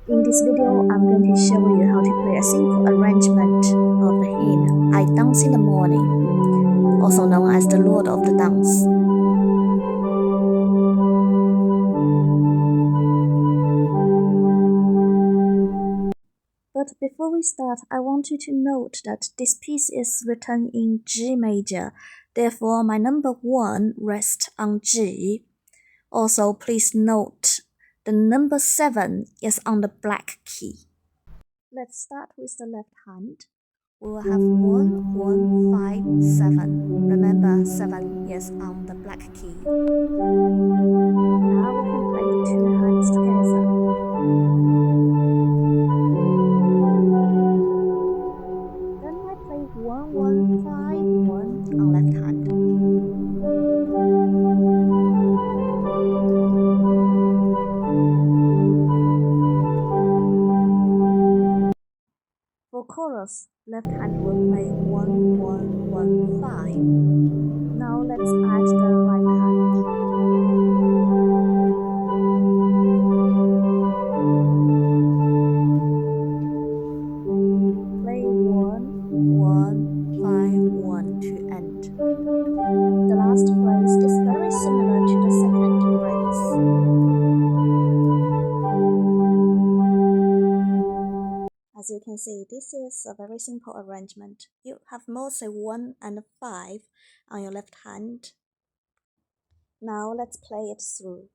In this video, I'm going to show you how to play a simple arrangement of the hymn I Dance in the Morning, also known as the Lord of the Dance. But before we start, I want you to note that this piece is written in G major, therefore my number 1 rests on G. Also, please note the number 7 is on the black key. Let's start with the left hand. We will have 1, 1, 5, 7. Remember, 7 is on the black key. Now we can play the two hands together. Then I play 1, 1, 5, 1 on left hand. For chorus, left hand will play 1, 1, 1, 5. Now let's add the right hand. Play 1, 1, 5, 1 to end. The last phrase is very similar to the second phrase. As you can see, this is a very simple arrangement. You have mostly 1 and 5 on your left hand. Now let's play it through.